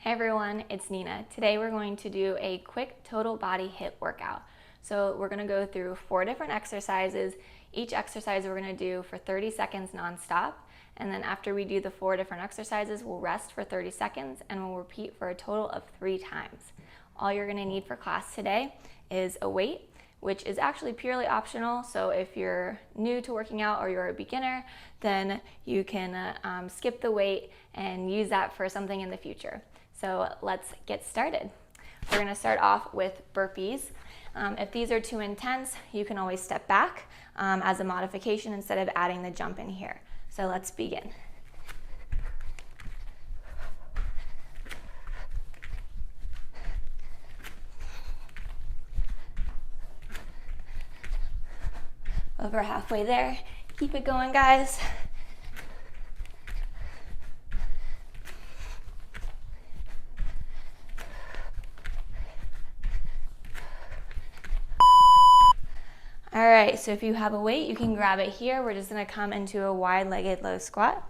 Hey everyone, it's Nina. Today we're going to do a quick total body HIIT workout. So we're going to go through 4 different exercises. Each exercise we're going to do for 30 seconds nonstop. And then after we do the 4 different exercises, we'll rest for 30 seconds and we'll repeat for a total of 3 times. All you're going to need for class today is a weight, which is actually purely optional. So if you're new to working out or you're a beginner, then you can skip the weight and use that for something in the future. So let's get started. We're going to start off with burpees. If these are too intense, you can always step back as a modification instead of adding the jump in here. So let's begin. Over halfway there. Keep it going, guys. All right, so if you have a weight, you can grab it here. We're just gonna come into a wide-legged low squat.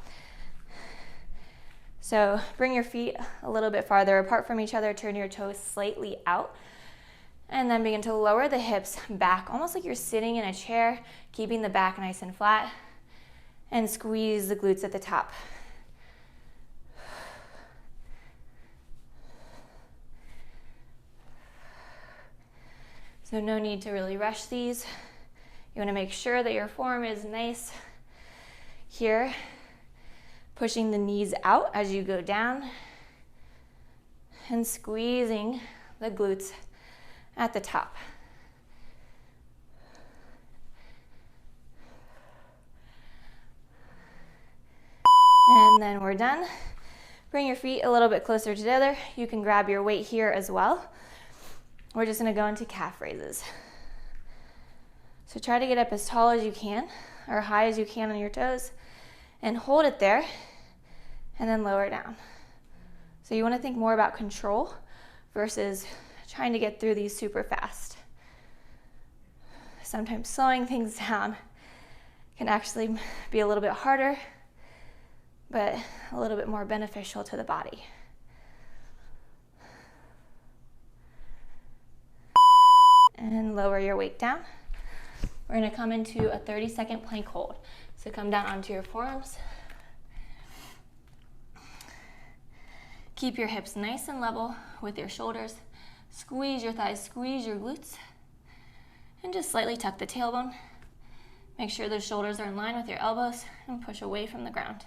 So bring your feet a little bit farther apart from each other, turn your toes slightly out, and then begin to lower the hips back, almost like you're sitting in a chair, keeping the back nice and flat, and squeeze the glutes at the top. So no need to really rush these. You want to make sure that your form is nice here, pushing the knees out as you go down and squeezing the glutes at the top. And then we're done. Bring your feet a little bit closer together. You can grab your weight here as well. We're just going to go into calf raises. So try to get up as tall as you can, or high as you can on your toes, and hold it there, and then lower down. So you want to think more about control versus trying to get through these super fast. Sometimes slowing things down can actually be a little bit harder, but a little bit more beneficial to the body. And lower your weight down. We're going to come into a 30-second plank hold. So come down onto your forearms. Keep your hips nice and level with your shoulders. Squeeze your thighs, squeeze your glutes. And just slightly tuck the tailbone. Make sure the shoulders are in line with your elbows and push away from the ground.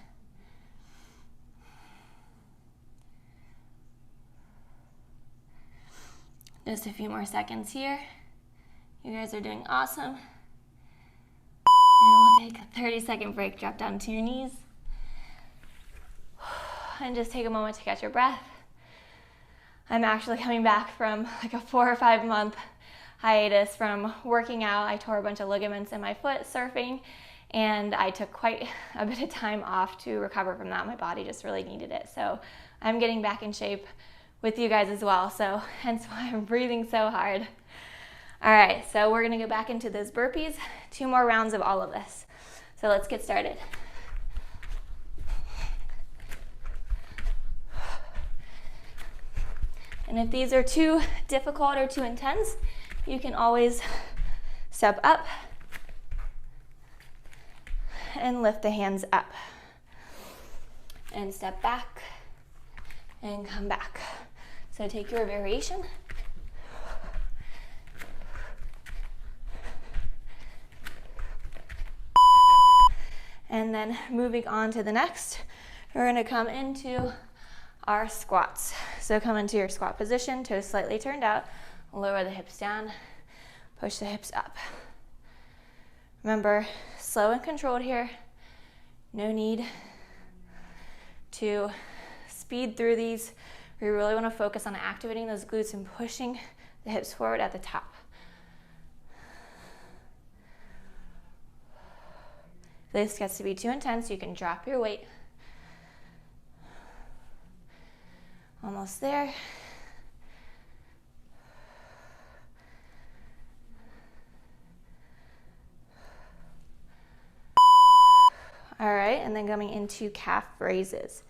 Just a few more seconds here. You guys are doing awesome. And we'll take a 30-second break. Drop down to your knees. And just take a moment to catch your breath. I'm actually coming back from like a 4 or 5 month hiatus from working out. I tore a bunch of ligaments in my foot surfing, and I took quite a bit of time off to recover from that. My body just really needed it. So I'm getting back in shape with you guys as well. So hence why I'm breathing so hard. All right, so we're gonna go back into those burpees. 2 more rounds of all of this. So let's get started. And if these are too difficult or too intense, you can always step up and lift the hands up. And step back and come back. So take your variation. And then moving on to the next, we're gonna come into our squats. So come into your squat position, toes slightly turned out, lower the hips down, push the hips up. Remember, slow and controlled here. No need to speed through these. We really wanna focus on activating those glutes and pushing the hips forward at the top. If this gets to be too intense, you can drop your weight. Almost there. All right, and then coming into calf raises.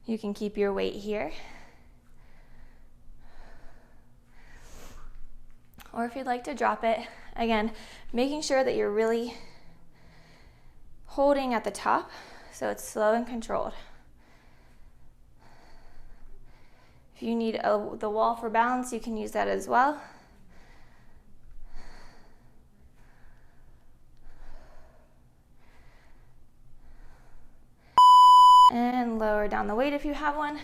You can keep your weight here. Or if you'd like to drop it, again, making sure that you're really holding at the top so it's slow and controlled. If you need the wall for balance, you can use that as well. And lower down the weight if you have one,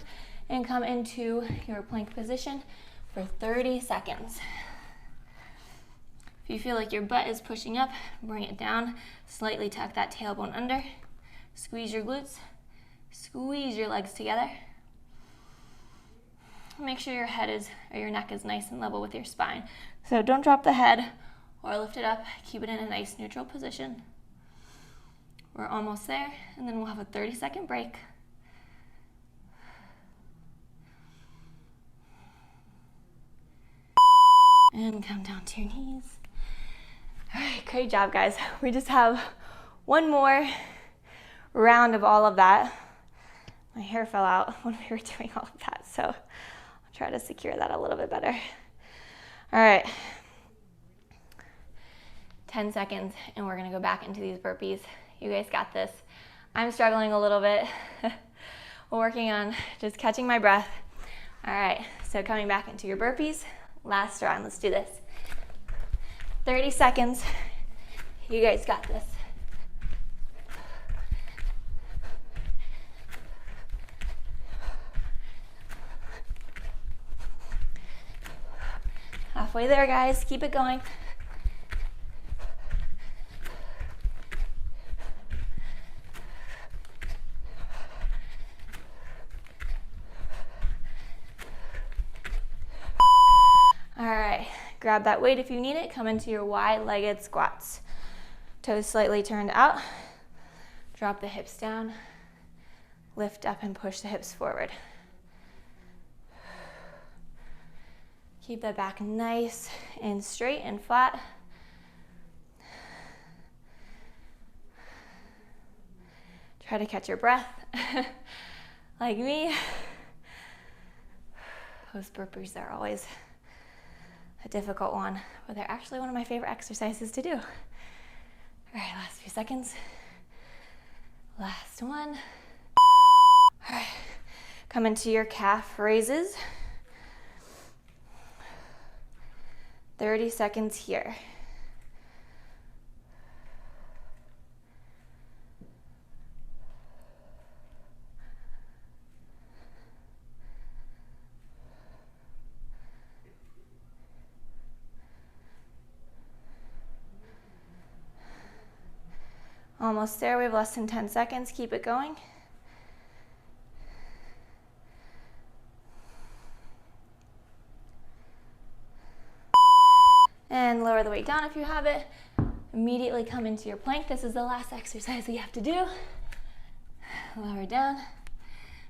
and come into your plank position for 30 seconds. If you feel like your butt is pushing up, bring it down, slightly tuck that tailbone under, squeeze your glutes, squeeze your legs together. Make sure your head is, or your neck is nice and level with your spine. So don't drop the head or lift it up, keep it in a nice neutral position. We're almost there, and then we'll have a 30-second break. And come down to your knees. All right, great job, guys. We just have one more round of all of that. My hair fell out when we were doing all of that, so I'll try to secure that a little bit better. All right, 10 seconds, and we're gonna go back into these burpees. You guys got this. I'm struggling a little bit. Working on just catching my breath. All right, so coming back into your burpees. Last round, let's do this. 30 seconds. You guys got this. Halfway there, guys. Keep it going. All right, grab that weight if you need it. Come into your wide-legged squats. Toes slightly turned out. Drop the hips down. Lift up and push the hips forward. Keep that back nice and straight and flat. Try to catch your breath. Like me. Those burpees are always a difficult one, but they're actually one of my favorite exercises to do. All right, last few seconds. Last one. All right, come into your calf raises. 30 seconds here. Almost there, we have less than 10 seconds. Keep it going. And lower the weight down if you have it. Immediately come into your plank. This is the last exercise we have to do. Lower down.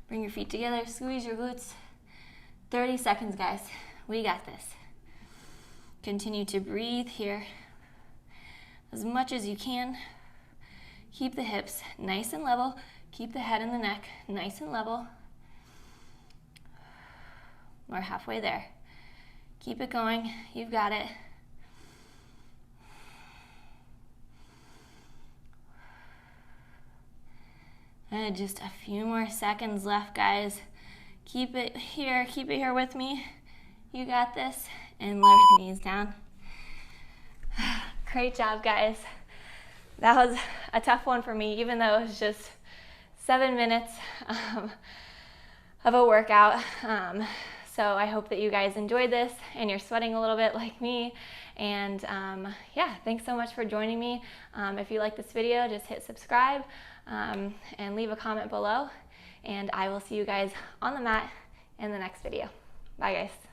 Bring your feet together. Squeeze your glutes. 30 seconds, guys. We got this. Continue to breathe here as much as you can. Keep the hips nice and level. Keep the head and the neck nice and level. We're halfway there. Keep it going. You've got it. And just a few more seconds left, guys. Keep it here with me. You got this. And lower the knees down. Great job, guys. That was a tough one for me, even though it was just 7 minutes of a workout. So I hope that you guys enjoyed this and you're sweating a little bit like me. And yeah, thanks so much for joining me. If you like this video, just hit subscribe and leave a comment below. And I will see you guys on the mat in the next video. Bye, guys.